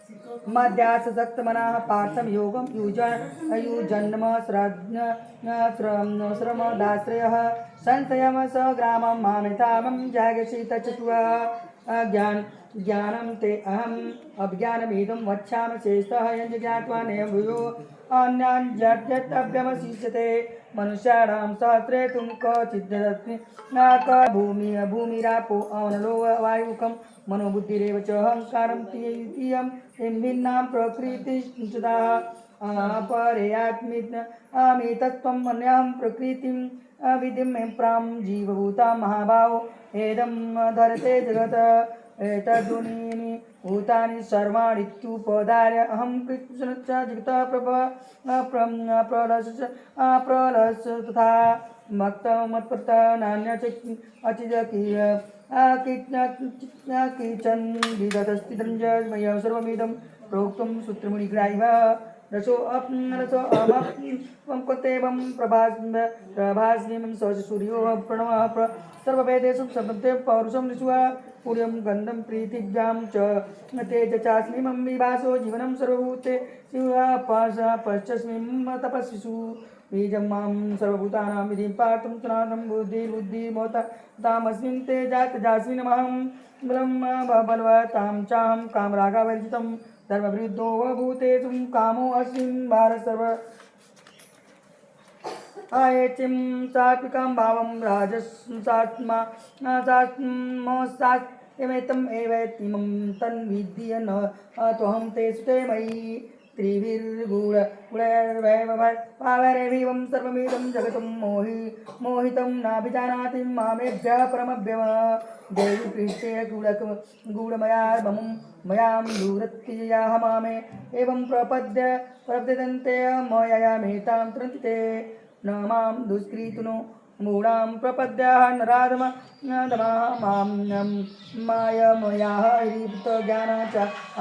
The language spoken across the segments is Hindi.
मध्यासक्तमनः पार्थं योगं युजन्म श्रमदाश्रयः संशयं स ग्रामं मामितामं जागशीतचतुः ज्ञानं ते अहम् अज्ञानमिदं वक्ष्यामि शेषतः यञ्च ज्ञात्वा नैव भूयो अन्यान्यत्यभ्यमशिष्यते मनुष्याणां सहस्रे तुं क्वचिद्दस्ति न क भूमिरापो अवनलो वायुकं मनोबुद्धिरेव च अहङ्कारं तियं भिन्नां प्रकृतिस्तदा अपरेयात्मितत्वं मन्यं प्रकृतिं विधिं प्रां जीवभूतां महाभावो एदं धरते जगत् एतद्दुनीनि भूतानि सर्वाणीत्युपधार्य अहं कृष्णश्च जगतः प्रलस तथा मत्पृतः नान्यच किचन विदतस्थितं च मया सर्वमिदं प्रोक्तं सूत्रमुनिग्राह्यः रसोऽहं कृतेवं प्रभास्मिं सूर्यो प्रणवः सर्ववेदेषु शब्दे पौरुषं निश्वा पुर्यं गन्धं प्रीतिभ्यां च तेज चास्मिमं विभासो जीवनं सर्वभूते पश्चस्मिं तपस्विषु बीजं मां सर्वभूतानां विधिं पार्थं सनातनं बुद्धिर्मोतामस्मिन् ते जातजास्मिन्नहं ब्रह्म बलवतां चाहं कामरागावर्जितं धर्मविरुद्धो भूतेषु कामो अस्मिन् भारत सर्व आयचिं सात्विकं भावं राजसात्मा सात्मसात्मेतम् एवैतिमं तन्विद्य न त्वहं ते सुते मयि त्रिभिर्गुणैर्वैभवैर्भावैरेवं सर्वमिदं जगतं मोहितं नाभिजानाति मामेभ्यः परमभ्यः देवी पृष्ठे गूढमयार्मं मयां दूरत्याह मामे एवं प्रपद्यन्ते मया मेतां त्रन्तिते न मां दुष्कृतिनो मूढां प्रपद्याः नराधमाः मां मायमयाः ह्रीप्तज्ञाना च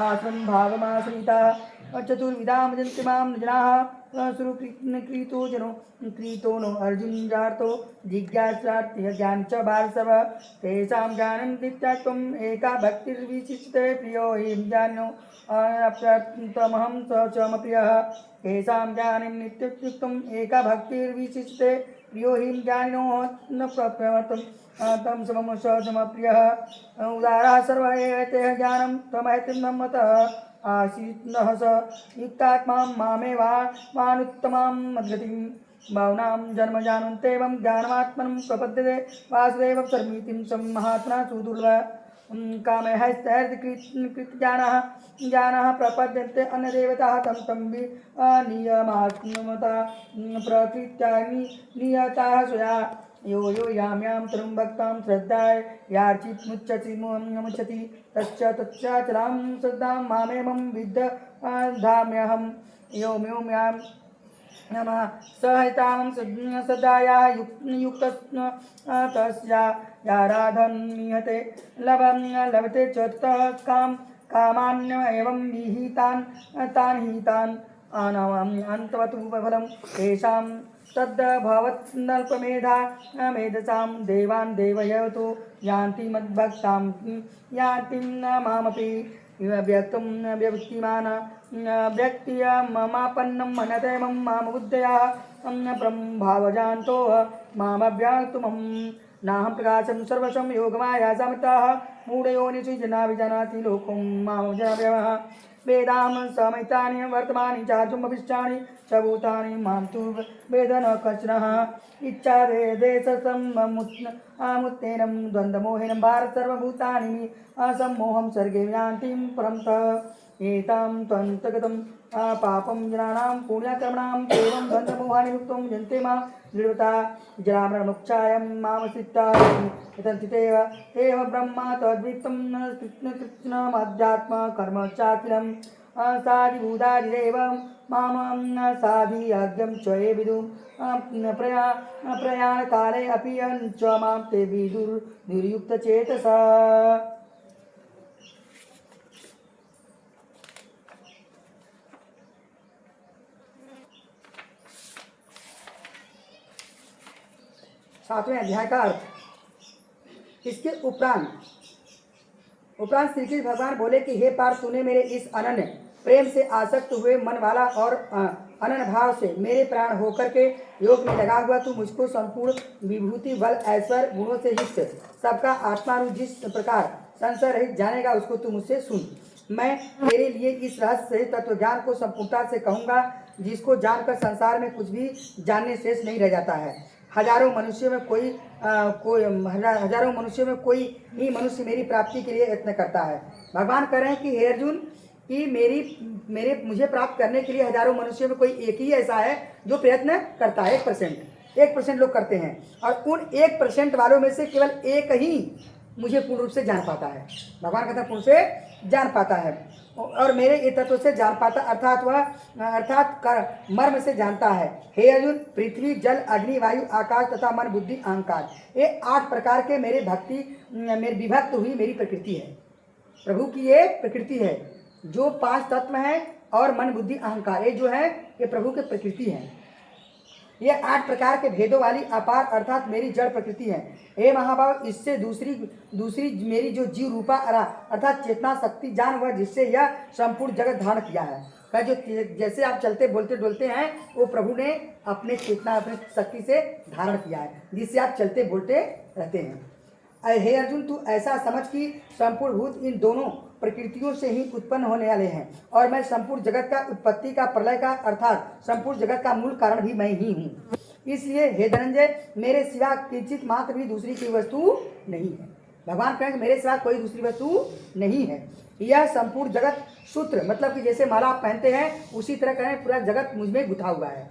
आसन् भावमाश्रिताः चतुर्विधां भजन्ति मां जनाः क्रीतो नो अर्जुन जातो जिज्ञासार्थी ज्ञान च भारसव तेषां ज्ञानं नित्यात्वम् एका भक्तिर्विशिष्यते प्रियो हि ज्ञानो अप्राप्तमहं च मम प्रियः तेषां ज्ञानं नित्युक्तम् एका भक्तिर्विशिष्यते प्रियो हि ज्ञानिनो न प्रप्तमतं तं समं स मम प्रियः उदारः सर्व एते ज्ञानं तमहतिं न मतः आसीत्नः स युक्तात्मा मामेवानुत्तमां मद्गतिं भावनां जन्म जानन्त्येवं ज्ञानमात्मनं प्रपद्यते वासुदेव सर्वमितिं सं महात्मना सुदुर्लभ कामैस्तैर्कृतजानाः प्रपद्यन्ते अन्यदेवताः तं तं नियमात्मता प्रकृत्या नियताः स्वया यो यां तरुं भक्तां श्रद्धाय यार्चिमुच्यति तच्चलां श्रद्धां मामेवं विद्धाम्यहं यो म्यां नमः सहैतां सदायाः युक्तस्या याराधन्मीयते लभते च कामान्य एवं विहितान् तान् हितान् अन्तवतु फलं तेषां तद्भवत्नल्पमेधा मेधसां देवान् देवयतो यान्ति मद्भक्तां यान्ति मामपि व्यक्तं व्यक्तिमान व्यक्तिय ममापन्नं मनते मां बुद्धया ब्रह्मभावजान्तो मामव्याक्तुमं नाहं प्रकाशं सर्वशं योगमाया समिताः मूढयोनिषु जना विजानाति लोकं मां जनाव्यवः वेदां समितानि वर्तमानि चार्जुमभिष्टानि च भूतानि मां तु वेद न कश्चनः इच्छादेशसमुत्तेनं द्वन्द्वमोहिनं भारत सर्वभूतानि असम्मोहं सर्गे यान्ति परन्तः एतां त्वन्तगतं पापं जनानां पुण्यकर्मणां एवं द्वन्द्वमोहानि युक्तं जन्ते मां दृढता जरामरणमुक्षायं मामश्रिताः एतन्तितेव एव ब्रह्म तद्वित्तं कृत्स्नमध्यात्मकर्म चाखिलं साधिभूतादिदेव मां साधि यज्ञं च ये विदुं प्रयाणकाले अपि च मां ते विदुर्युक्तचेतसा। सातवें अध्याय का अर्थ। इसके उपरांत उपरांत श्री कृष्ण भगवान बोले कि हे पार्थ, तूने मेरे इस अनन्य प्रेम से आसक्त हुए मन वाला और अनन्य भाव से मेरे प्राण होकर के योग में लगा हुआ तू मुझको संपूर्ण विभूति बल ऐश्वर्य गुणों से युक्त सबका आत्मा रूप जिस प्रकार संशय रहित जानेगा उसको तू मुझसे सुन। मैं तेरे लिए इस रहस्य तत्व ज्ञान को संपूर्णता से कहूँगा जिसको जानकर संसार में कुछ भी जानने शेष नहीं रह जाता है। हजारों मनुष्यों में कोई ही मनुष्य मेरी प्राप्ति के लिए यत्न करता है। भगवान कह रहे हैं कि हे अर्जुन कि मुझे प्राप्त करने के लिए हजारों मनुष्यों में कोई एक ही ऐसा है जो प्रयत्न करता है। 1% लोग करते हैं और उन 1% वालों में से केवल एक ही मुझे पूर्ण रूप से जान पाता है। भगवान कहता है पूर्ण से जान पाता है और मेरे ये तत्व से जान पाता अर्थात मर्म से जानता है। हे अर्जुन, पृथ्वी जल अग्नि वायु आकाश तथा मन बुद्धि अहंकार ये 8 प्रकार के मेरे विभक्त हुई मेरी प्रकृति है। प्रभु की ये प्रकृति है जो 5 तत्व हैं और मन बुद्धि अहंकार ये जो है ये प्रभु की प्रकृति है। ये 8 प्रकार के भेदों वाली अपार अर्थात मेरी जड़ प्रकृति है। हे महाभाव, इससे दूसरी मेरी जो जीव रूपा अर्थात चेतना शक्ति जान वह जिससे यह संपूर्ण जगत धारण किया है। का जो जैसे आप चलते बोलते डोलते हैं वो प्रभु ने अपने चेतना अपने शक्ति से धारण किया है जिससे आप चलते बोलते रहते हैं। हे अर्जुन, तू ऐसा समझ कि संपूर्ण भूत इन दोनों प्रकृतियों से ही उत्पन्न होने वाले हैं और मैं संपूर्ण जगत का उत्पत्ति का प्रलय का अर्थात संपूर्ण जगत का मूल कारण भी मैं ही हूँ। इसलिए हे धनंजय, मेरे सिवा किंचित मात्र भी दूसरी कोई वस्तु नहीं है। भगवान कहें मेरे सिवा कोई दूसरी वस्तु नहीं है। यह संपूर्ण जगत सूत्र मतलब कि जैसे माला आप पहनते हैं उसी तरह कहें पूरा जगत मुझ में गुथा हुआ है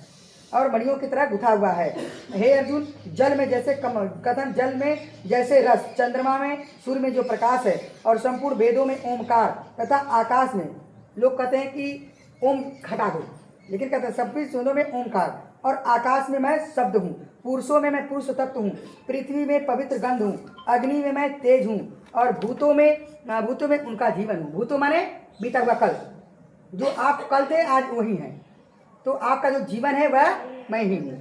और मणियों की तरह गुथा हुआ है। हे अर्जुन, जल में जैसे कथन जल में जैसे रस, चंद्रमा में सूर्य में जो प्रकाश है और संपूर्ण वेदों में ओमकार तथा आकाश में लोग कहते हैं कि ओम घटा दो, लेकिन कहते हैं सभी सुनों में ओमकार और आकाश में मैं शब्द हूँ, पुरुषों में मैं पुरुष तत्व हूँ, पृथ्वी में पवित्र गंध हूँ, अग्नि में मैं तेज हूँ और भूतों में उनका जीवन हूँ। भूतों माने बीता हुआ कल, जो आप कल थे आज वही हैं, तो आपका जो जीवन है वह मैं ही हूँ,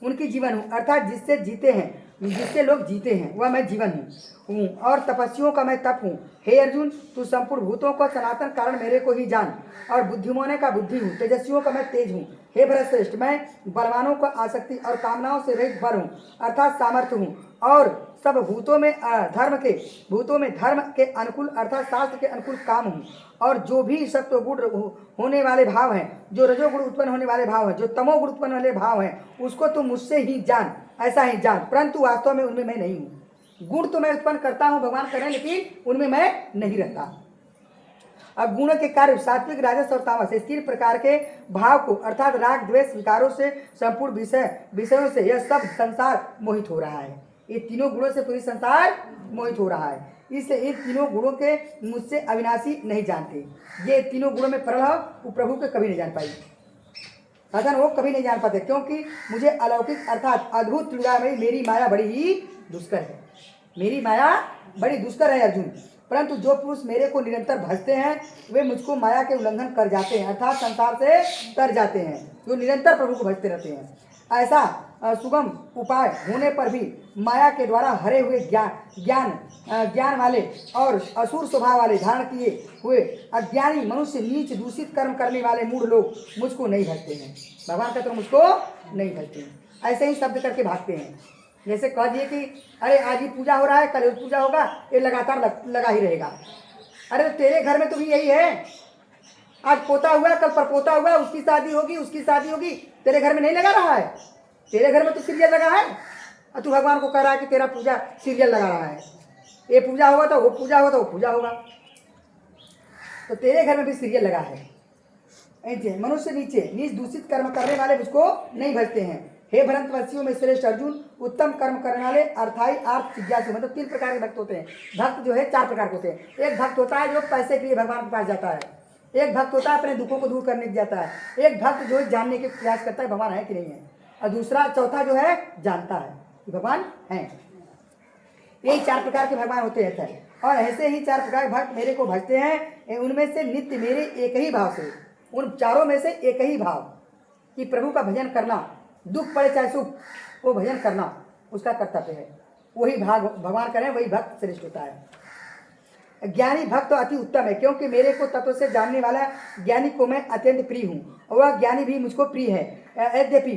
उनकी जीवन हूँ अर्थात जिससे जीते हैं जिससे लोग जीते हैं वह मैं जीवन हूँ और तपस्वियों का मैं तप हूँ। हे अर्जुन, तू संपूर्ण भूतों को सनातन कारण मेरे को ही जान और बुद्धिमानों का बुद्धि हूँ, तेजस्वियों का मैं तेज हूँ। हे भरतश्रेष्ठ, मैं बलवानों को आसक्ति और कामनाओं से रहित बल हूँ अर्थात सामर्थ्य हूँ और सब भूतों में धर्म के अनुकूल अर्थात शास्त्र के अनुकूल काम हूँ और जो भी सत्वगुण होने वाले भाव हैं, जो रजोगुण उत्पन्न होने वाले भाव हैं, जो तमोगुण उत्पन्न वाले भाव हैं, उसको तुम मुझसे ही जान, ऐसा ही जान, परंतु वास्तव में उनमें मैं नहीं हूँ। गुण तो मैं उत्पन्न करता हूँ भगवान करें, लेकिन उनमें मैं नहीं रहता। अब गुणों के कार्य सात्विक राजस और तामस इस 3 प्रकार के भाव को अर्थात राग द्वेष विकारों से संपूर्ण विषयों से यह सब संसार मोहित हो रहा है। ये तीनों गुणों से पूरी संसार मोहित हो रहा है। इसलिए इन तीनों गुणों के मुझसे अविनाशी नहीं जानते। ये तीनों गुणों में परल वो प्रभु के कभी नहीं जान पाई, साधन वो कभी नहीं जान पाते, क्योंकि मुझे अलौकिक अर्थात अद्भुत क्रीड़ामयी मेरी माया बड़ी ही दुष्कर है। मेरी माया बड़ी दुष्कर है अर्जुन, परंतु जो पुरुष मेरे को निरंतर भजते हैं वे मुझको माया के उल्लंघन कर जाते हैं अर्थात संसार से तर जाते हैं, जो निरंतर प्रभु को भजते रहते हैं। ऐसा सुगम उपाय होने पर भी माया के द्वारा हरे हुए ज्ञान वाले और असुर स्वभाव वाले धारण किए हुए अज्ञानी मनुष्य नीच दूषित कर्म करने वाले मूढ़ लोग मुझको नहीं भजते हैं। भगवान कहते हैं मुझको नहीं भजते हैं, ऐसे ही शब्द करके भागते हैं। जैसे कह दिए कि अरे आज ही पूजा हो रहा है, कल पूजा होगा, ये लगातार लगा ही रहेगा। अरे तो तेरे घर में तो भी यही है, आज पोता हुआ कल परपोता हुआ, उसकी शादी होगी, तेरे घर में नहीं लगा रहा है? तेरे घर में तो सीरियल लगा है और तू भगवान को कह रहा है कि तेरा पूजा सीरियल लगा रहा है। ये पूजा होगा तो वो पूजा होगा, तो वो पूजा होगा, तो तेरे घर में भी सीरियल लगा है। ऐसे मनुष्य नीच दूषित कर्म करने वाले मुझको नहीं भजते हैं। हे भरतवंशियों में श्रेष्ठ अर्जुन, उत्तम कर्म करने वाले अर्थाई आर्थ जिज्ञासु मतलब 3 प्रकार के भक्त होते हैं। भक्त जो है 4 प्रकार के होते हैं। एक भक्त होता है जो पैसे के लिए भगवान के पास जाता है, एक भक्त होता है अपने दुखों को दूर करने के जाता है, एक भक्त जो है जानने के प्रयास करता है भगवान है कि नहीं है, और दूसरा चौथा जो है जानता है कि भगवान है। यही 4 प्रकार के भगवान होते रहते हैं और ऐसे ही 4 प्रकार के भक्त मेरे को भजते हैं। उनमें से नित्य मेरे एक ही भाव से, उन चारों में से एक ही भाव कि प्रभु का भजन करना, दुख पड़े चाहे सुख, वो भजन करना उसका कर्तव्य है। वही भाग भगवान करें, वही भक्त श्रेष्ठ होता है। ज्ञानी भक्त अति उत्तम है, क्योंकि मेरे को तत्व से जानने वाला ज्ञानी को मैं अत्यंत प्रिय हूँ, और वह ज्ञानी भी मुझको प्रिय है। यद्यपि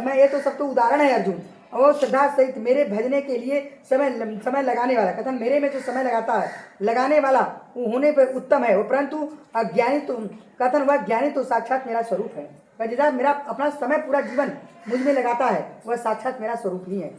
मैं ये तो सब तो उदाहरण है अर्जुन, और श्रद्धा सहित मेरे भजने के लिए समय लगाने वाला, कथन मेरे में जो समय लगाता है, लगाने वाला वो होने पर उत्तम है वो, परंतु अज्ञानी तो कथन वह ज्ञानी तो साक्षात मेरा स्वरूप है। जितना मेरा अपना समय पूरा जीवन मुझ में लगाता है वह साक्षात मेरा स्वरूप ही है,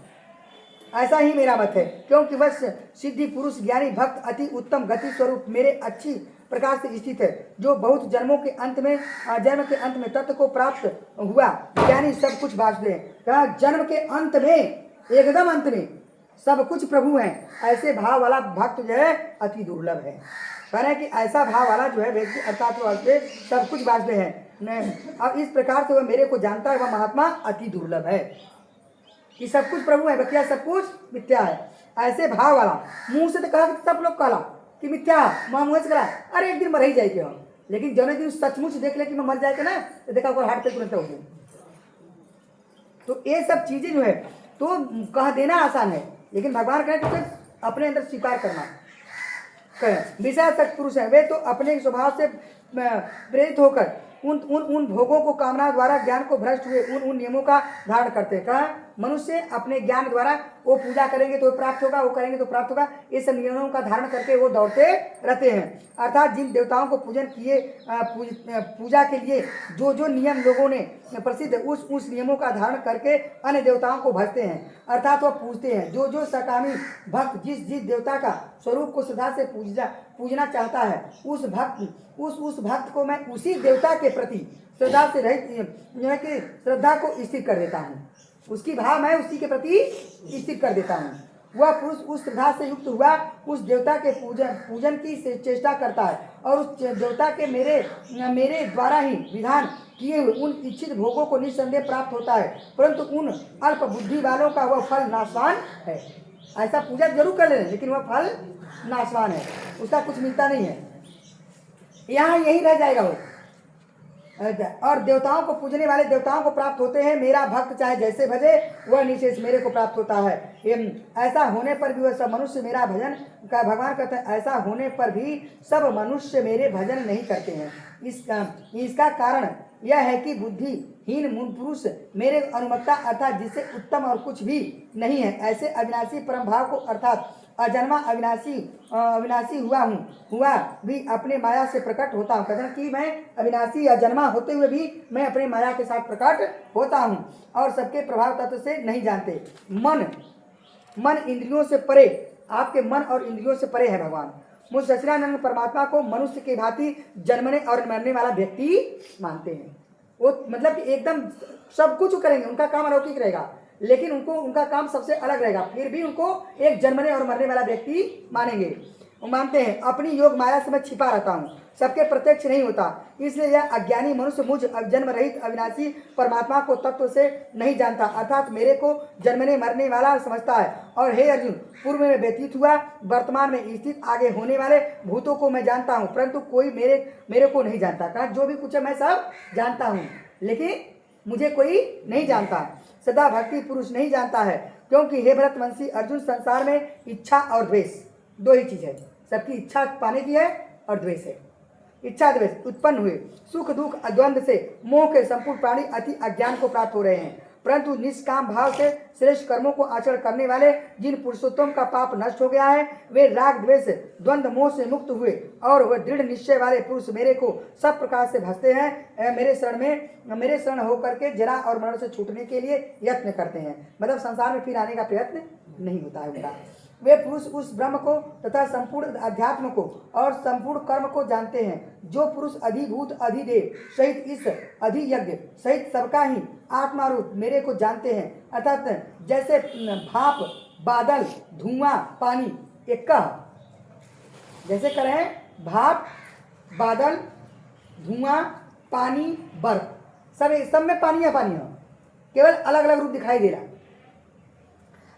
ऐसा ही मेरा मत है। क्योंकि वह सिद्धि पुरुष ज्ञानी भक्त अति उत्तम गति स्वरूप मेरे अच्छी प्रकार से स्थित है, जो बहुत जन्मों के अंत में तत्व को प्राप्त हुआ ज्ञानी सब कुछ वासुदेव है। कहा जन्म के अंत में, एकदम अंत में सब कुछ प्रभु हैं, ऐसे भाव वाला भक्त जो है अति दुर्लभ है। कह रहे हैं कि ऐसा भाव वाला जो है व्यक्ति अर्थात वासुदेव सब कुछ वासुदेव है। अब इस प्रकार से वह मेरे को जानता है, वह महात्मा अति दुर्लभ है कि सब कुछ प्रभु है, बकिया सब कुछ मिथ्या है। ऐसे भाव वाला, मुंह से तो कहा सब लोग कहला कि मिथ्या, मुँह से कहा अरे एक दिन मर ही जाएगी हम, लेकिन जौने दिन सचमुच देख ले कि मैं मर जाएगा ना, तो देखा हार्ट पे तुरंत हो गया। तो ये सब चीजें जो है तो कह देना आसान है, लेकिन भगवान कहे तो अपने अंदर स्वीकार करना। विषय सत्पुरुष है वे तो अपने स्वभाव से प्रेरित होकर उन भोगों को कामना द्वारा ज्ञान को भ्रष्ट हुए उन नियमों का धारण करते हैं। कहा मनुष्य अपने ज्ञान द्वारा वो पूजा करेंगे तो प्राप्त होगा, वो करेंगे तो प्राप्त होगा, ये सब नियमों का धारण करके वो दौड़ते रहते हैं। अर्थात जिन देवताओं को पूजन किए पूजा के लिए जो जो नियम लोगों ने प्रसिद्ध उस नियमों का धारण करके अन्य देवताओं को भजते हैं, अर्थात वह पूजते हैं। जो जो सकामी भक्त जिस जिस देवता का स्वरूप को श्रद्धा से पूजना चाहता है, उस भक्त को मैं उसी देवता के प्रति श्रद्धा से रहित कि श्रद्धा को स्थिर कर देता हूँ, उसकी भाव मैं उसी के प्रति स्थिर कर देता हूँ। वह पुरुष उस श्रद्धा से युक्त हुआ उस देवता के पूजन की चेष्टा करता है, और उस देवता के मेरे द्वारा ही विधान किए हुए उन इच्छित भोगों को निस्संदेह प्राप्त होता है, परंतु उन अल्प बुद्धि वालों का वह फल नाशवान है। ऐसा पूजा जरूर कर लें, लेकिन वह फल नाशवान है, उसका कुछ मिलता नहीं है, यहाँ यही रह जाएगा वो। और देवताओं को पूजने वाले देवताओं को प्राप्त होते हैं, मेरा भक्त चाहे जैसे भजे वह निशेष मेरे को प्राप्त होता है। ऐसा होने पर भी वह सब मनुष्य मेरा भजन का, भगवान कहते हैं ऐसा होने पर भी सब मनुष्य मेरे भजन नहीं करते हैं। इसका कारण यह है कि बुद्धिहीन पुरुष मेरे अनुमत्ता अर्थात जिससे उत्तम और कुछ भी नहीं है, ऐसे अविनाशी परम भाव को अर्थात अजन्मा अविनाशी हुआ भी अपने माया से प्रकट होता हूँ। कथन कि मैं अविनाशी अजन्मा होते हुए भी मैं अपने माया के साथ प्रकट होता हूँ और सबके प्रभाव तत्व से नहीं जानते। मन इंद्रियों से परे, आपके मन और इंद्रियों से परे है भगवान। मुझ सच्चिदानंद परमात्मा को मनुष्य के भांति जन्मने और मरने वाला व्यक्ति मानते हैं। वो मतलब कि एकदम सब कुछ करेंगे, उनका काम अलौकिक रहेगा, लेकिन उनका काम सबसे अलग रहेगा, फिर भी उनको एक जन्मने और मरने वाला व्यक्ति मानेंगे। वो मानते हैं अपनी योग माया से मैं छिपा रहता हूँ, सबके प्रत्यक्ष नहीं होता, इसलिए यह अज्ञानी मनुष्य मुझ जन्म रहित अविनाशी परमात्मा को तत्व से नहीं जानता, अर्थात मेरे को जन्मने मरने वाला समझता है। और हे अर्जुन, पूर्व में व्यतीत हुआ, वर्तमान में स्थित, आगे होने वाले भूतों को मैं जानता हूँ, परंतु कोई मेरे को नहीं जानता। कहा जो भी कुछ है मैं सब जानता हूँ, लेकिन मुझे कोई नहीं जानता। सदा भक्ति पुरुष नहीं जानता है, क्योंकि हे भरतवंशी अर्जुन, संसार में इच्छा और द्वेष दो ही चीज है, सबकी इच्छा पाने की है और द्वेष है। इच्छा द्वेष उत्पन्न हुए सुख दुख द्वंद्व से मोह के संपूर्ण प्राणी अति अज्ञान को प्राप्त हो रहे हैं, परंतु निष्काम भाव से श्रेष्ठ कर्मों को आचरण करने वाले जिन पुरुषोत्तम का पाप नष्ट हो गया है, वे राग द्वेष द्वंद्व मोह से मुक्त हुए और वह दृढ़ निश्चय वाले पुरुष मेरे को सब प्रकार से भजते हैं। मेरे शरण होकर के जरा और मरण से छूटने के लिए यत्न करते हैं, मतलब संसार में फिर आने का प्रयत्न नहीं होता है उनका। वे पुरुष उस ब्रह्म को तथा संपूर्ण अध्यात्म को और संपूर्ण कर्म को जानते हैं। जो पुरुष अधिभूत अधिदेव सहित इस अधियज्ञ सहित सबका ही आत्मा रूप मेरे को जानते हैं, अर्थात जैसे भाप बादल धुआं पानी एक का, जैसे करें भाप बादल धुआं पानी बर्फ, सब में पानी है, पानी है, केवल अलग अलग रूप दिखाई दे रहा है।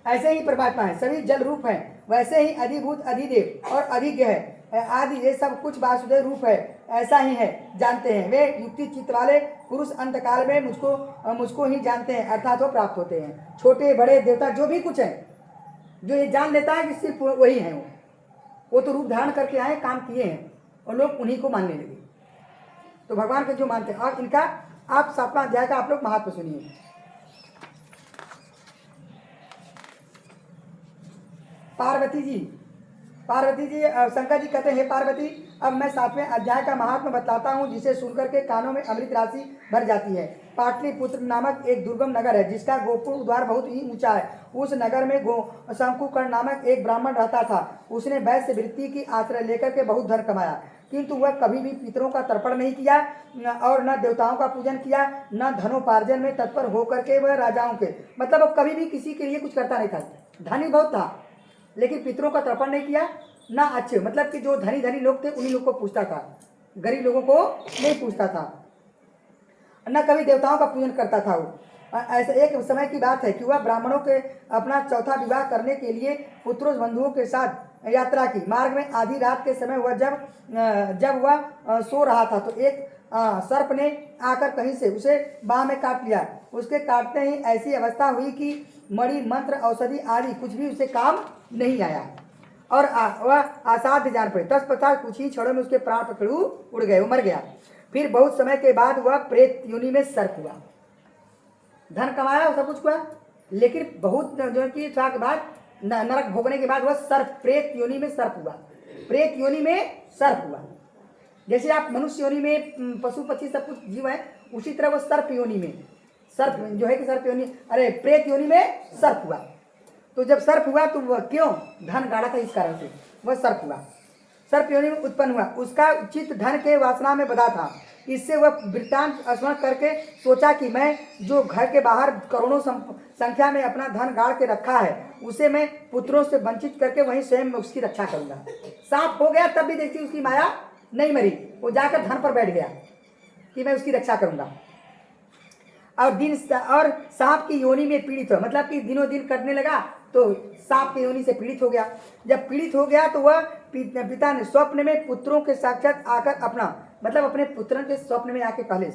ऐसे ही परमात्मा है, सभी जल रूप हैं, वैसे ही अधिभूत अधिदेव और अधिज्ञ है आदि ये सब कुछ वासुदेव रूप है, ऐसा ही है, जानते हैं। वे युक्ति चित्त वाले पुरुष अंतकाल में मुझको ही जानते हैं, अर्थात वो प्राप्त होते हैं। छोटे बड़े देवता जो भी कुछ है, जो ये जान लेता है कि सिर्फ वही है वो, वो तो रूप धारण करके आए, काम किए हैं, और लोग उन्हीं को मानने लगे। तो भगवान को जो मानते हैं। और इनका आप 7वां अध्याय का आप लोग महात्मा सुनिए। पार्वती जी शंकर जी कहते हैं, हे पार्वती, अब मैं 7वें अध्याय का महात्मा बतलाता हूँ, जिसे सुनकर के कानों में अमृत राशि भर जाती है। पाटलिपुत्र नामक एक दुर्गम नगर है, जिसका गोपुर द्वार बहुत ही ऊंचा है। उस नगर में शंकुकर्ण नामक एक ब्राह्मण रहता था। उसने वैश्य वृत्ति की आश्रय लेकर के बहुत धन कमाया, किंतु वह कभी भी पितरों का तर्पण नहीं किया और न देवताओं का पूजन किया, न धनोपार्जन में तत्पर होकर के वह राजाओं के, मतलब वो कभी भी किसी के लिए कुछ करता नहीं था। धनी बहुत था, लेकिन पितरों का तर्पण नहीं किया, ना अच्छे, मतलब कि जो धनी धनी लोग थे उन्हीं लोग को पूछता था, गरीब लोगों को नहीं पूछता था, न कभी देवताओं का पूजन करता था वो। ऐसे एक समय की बात है कि वह ब्राह्मणों के अपना चौथा विवाह करने के लिए पुत्रों बंधुओं के साथ यात्रा की। मार्ग में आधी रात के समय वह जब वह सो रहा था, तो एक सर्प ने आकर कहीं से उसे बाह में काट लिया। उसके काटते ही ऐसी अवस्था हुई कि मणि, मंत्र, औषधि आदि कुछ भी उसे काम नहीं आया और वह असाध्य जान पड़े। तत्पश्चात कुछ ही क्षणों में उसके प्राण पकड़ू उड़ गए, वो मर गया। फिर बहुत समय के बाद वह प्रेत योनि में सर्प हुआ। धन कमाया, सब कुछ हुआ, लेकिन बहुत जो कि थोड़ा के बाद नरक भोगने के बाद वह सर्प, प्रेत योनि में सर्प हुआ। प्रेत योनि में सर्प हुआ। जैसे आप मनुष्य योनि में पशु पक्षी सब कुछ जीव है, उसी तरह वह सर्प योनि में, सर्प जो है कि सर्प योनि, अरे प्रेत योनि में सर्प हुआ। तो जब सर्प हुआ तो वह क्यों? धन गाड़ा था, इस कारण से वह सर्प हुआ, सर्प योनि में उत्पन्न हुआ। उसका चित्त धन के वासना में बधा था। इससे वह वृत्तांत स्मरण करके सोचा कि मैं जो घर के बाहर करोड़ों संख्या में अपना धन गाड़ के रखा है, उसे मैं पुत्रों से वंचित करके वहीं स्वयं उसकी रक्षा करूंगा। सांप हो गया तब भी देखती उसकी माया नहीं मरी, वो जाकर धन पर बैठ गया कि मैं उसकी रक्षा करूंगा। और सांप की योनि में पीड़ित हो, मतलब कि दिनों दिन कटने लगा तो सांप की योनि से पीड़ित हो गया। जब पीड़ित हो गया तो वह पिता ने स्वप्न में पुत्रों के साक्षात आकर अपना, मतलब अपने पुत्रों के स्वप्न में आके पहले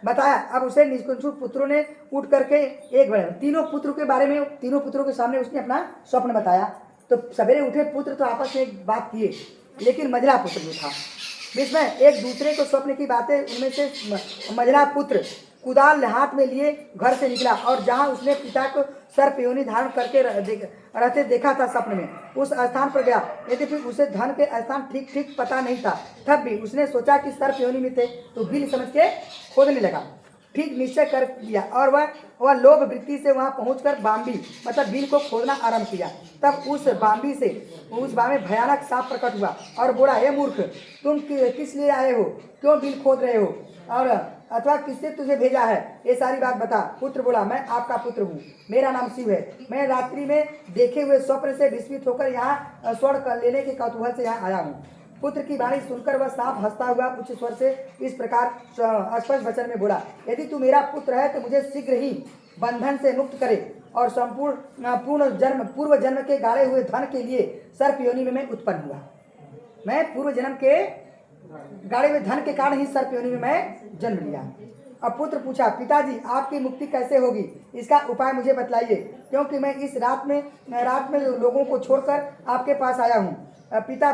बताया। अब उसे निष्कुंसुक पुत्रों ने उठ करके एक बड़े तीनों पुत्रों के बारे में, तीनों पुत्रों के सामने उसने अपना स्वप्न बताया। तो सवेरे उठे पुत्र तो आपस में बात किए, लेकिन मंझला पुत्र जो था, जिसमें एक दूसरे को स्वप्न की बातें, उनमें से मंझला पुत्र कुदाल हाथ में लिए घर से निकला और जहां उसने पिता को सर्प योनि धारण करके रहते देखा था स्वप्न में, उस स्थान पर गया। यद्यपि उसे धन के स्थान ठीक ठीक पता नहीं था, तब भी उसने सोचा कि सर्प योनि में थे, तो बिल समझ के खोदने लगा। ठीक निश्चय कर लिया और वह लोभ वृत्ति से वहां पहुंचकर बाम्बी, मतलब बिल को खोदना आरंभ किया। तब उस बाम्बी में भयानक सांप प्रकट हुआ और बोला, हे मूर्ख, तुम किस लिए आए हो? क्यों बिल खोद रहे हो? और अथवा किससे तुझे भेजा है? ये सारी बात बता। पुत्र बोला, मैं आपका पुत्र हूँ, मेरा नाम शिव है। मैं रात्रि में देखे हुए स्वप्न से विस्मित होकर यहाँ स्वर्ण लेने के कौतूहल से यहाँ आया हूँ। पुत्र की वाणी सुनकर वह सांप हंसता हुआ उच्च स्वर से इस प्रकार स्पष्ट वचन में बोला, यदि तू मेरा पुत्र है तो मुझे शीघ्र ही बंधन से मुक्त करे और संपूर्ण पूर्व जन्म के गाड़े हुए धन के लिए सर्प योनि में मैं उत्पन्न हुआ। मैं पूर्व जन्म के गाड़े हुए धन के कारण ही सर्प योनि में मैं जन्म लिया। अब पुत्र पूछा, पिताजी आपकी मुक्ति कैसे होगी? इसका उपाय मुझे बतलाइए, क्योंकि मैं इस रात में लोगों को छोड़कर आपके पास आया हूँ। पिता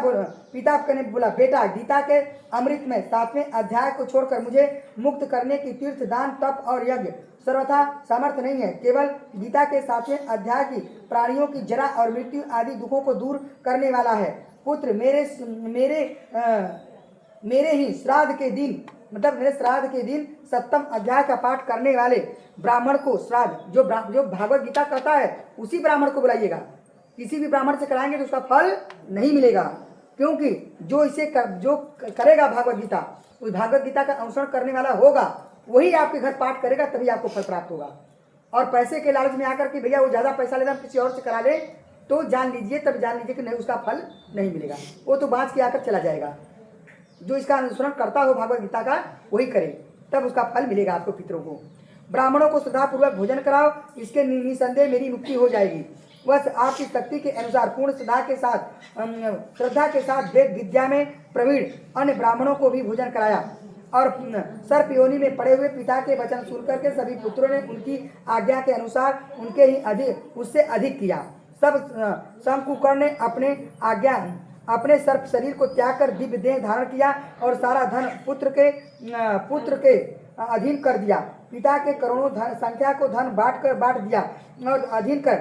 ने बोला, बेटा, गीता के अमृत में 7वें अध्याय को छोड़कर मुझे मुक्त करने की तीर्थ, दान, तप और यज्ञ सर्वथा सामर्थ्य नहीं है। केवल गीता के 7वें अध्याय की प्राणियों की जरा और मृत्यु आदि दुखों को दूर करने वाला है। पुत्र, मेरे ही श्राद्ध के दिन, मतलब मेरे श्राद्ध के दिन 7वें अध्याय का पाठ करने वाले ब्राह्मण को श्राद्ध, जो भागवत गीता कहता है, उसी ब्राह्मण को बुलाइएगा। किसी भी ब्राह्मण से कराएंगे तो उसका फल नहीं मिलेगा, क्योंकि जो करेगा भागवत गीता, उस भागवत गीता का अनुसरण करने वाला होगा, वही आपके घर पाठ करेगा, तभी आपको फल प्राप्त होगा। और पैसे के लालच में आकर के भैया वो ज़्यादा पैसा लेना किसी और से करा ले, तो जान लीजिए कि नहीं, उसका फल नहीं मिलेगा, वो तो बाँच के आकर चला जाएगा। जो इसका अनुसरण करता हो भागवत गीता का, वही करे, तब उसका फल मिलेगा आपको। पितरों को, ब्राह्मणों को श्रद्धापूर्वक भोजन कराओ, इसके निसंदेह मेरी मुक्ति हो जाएगी। बस आपकी शक्ति के अनुसार पूर्ण श्रद्धा के साथ वेद विद्या में प्रवीण अन्य ब्राह्मणों को भी भोजन कराया और सर्प योनि में पड़े हुए पिता के वचन सुनकर के सभी पुत्रों ने उनकी आज्ञा के अनुसार उससे अधिक किया। सब शंकुकर्ण ने अपने सर्प शरीर को त्याग कर दिव्य देह धारण किया और सारा धन पुत्र के अधीन कर दिया। पिता के करोड़ों संख्या को धन बांट दिया और अधीन कर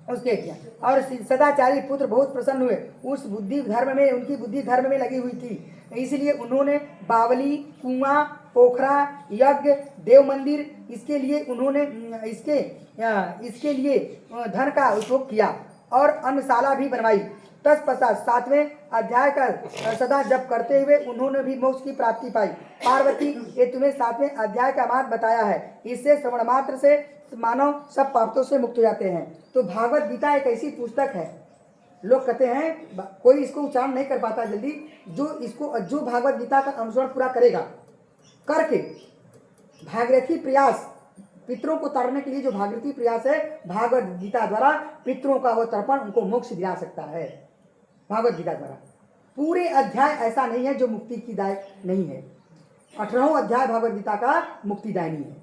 उसके किया। और सदाचारी पुत्र बहुत प्रसन्न हुए। उस उनकी बुद्धि धर्म में लगी हुई थी, इसलिए उन्होंने बावली, कुआं, पोखरा, यज्ञ, देव मंदिर इसके लिए धन का उपयोग किया और अन्नशाला भी बनवाई। तत्पश्चात 7वें अध्याय का सदा जप करते हुए उन्होंने भी मोक्ष की प्राप्ति पाई। पार्वती, ये तुम्हें 7वें अध्याय का मार्ग बताया है, इससे श्रवण मात्र से मानव सब पापों से मुक्त हो जाते हैं। तो भागवत गीता एक ऐसी पुस्तक है, लोग कहते हैं कोई इसको उच्चारण नहीं कर पाता जल्दी, जो भागवत गीता का अनुसरण पूरा करेगा करके भागीरथी प्रयास, पितरों को तारने के लिए जो भागीरथी प्रयास है, भागवत गीता द्वारा पितरों का वो तर्पण उनको मोक्ष दिला सकता है। भागवत गीता द्वारा पूरे अध्याय ऐसा नहीं है जो मुक्ति की दायक नहीं है। 18वां अध्याय भागवत गीता का मुक्तिदायिनी है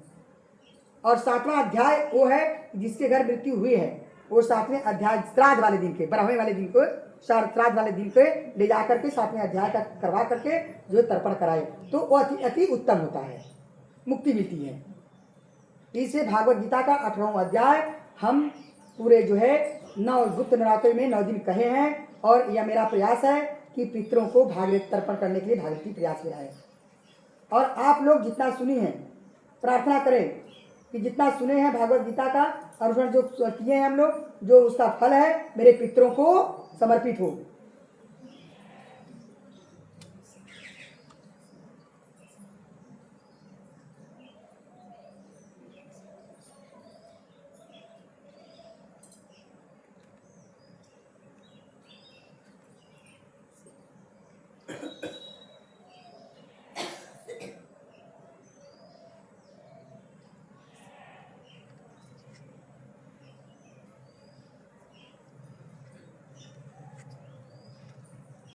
और 7वां अध्याय वो है जिसके घर मृत्यु हुई है, वो 7वें अध्याय श्राद्ध वाले दिन के, 12वें वाले दिन को श्राद्ध वाले दिन पे ले जा करके 7वें अध्याय का करवा करके जो तर्पण कराए तो वो अति उत्तम होता है, मुक्ति मिलती है। इसे भागवत गीता का 18वां अध्याय हम पूरे जो है गुप्त नवरात्रि में 9 दिन कहे हैं और यह मेरा प्रयास है कि पितरों को भागीरथ तर्पण करने के लिए भागीरथी प्रयास में आए। और आप लोग जितना सुनी है, प्रार्थना करें कि जितना सुने हैं भागवत गीता का अनुसरण जो किए हैं हम लोग, जो उसका फल है मेरे पितरों को समर्पित हो।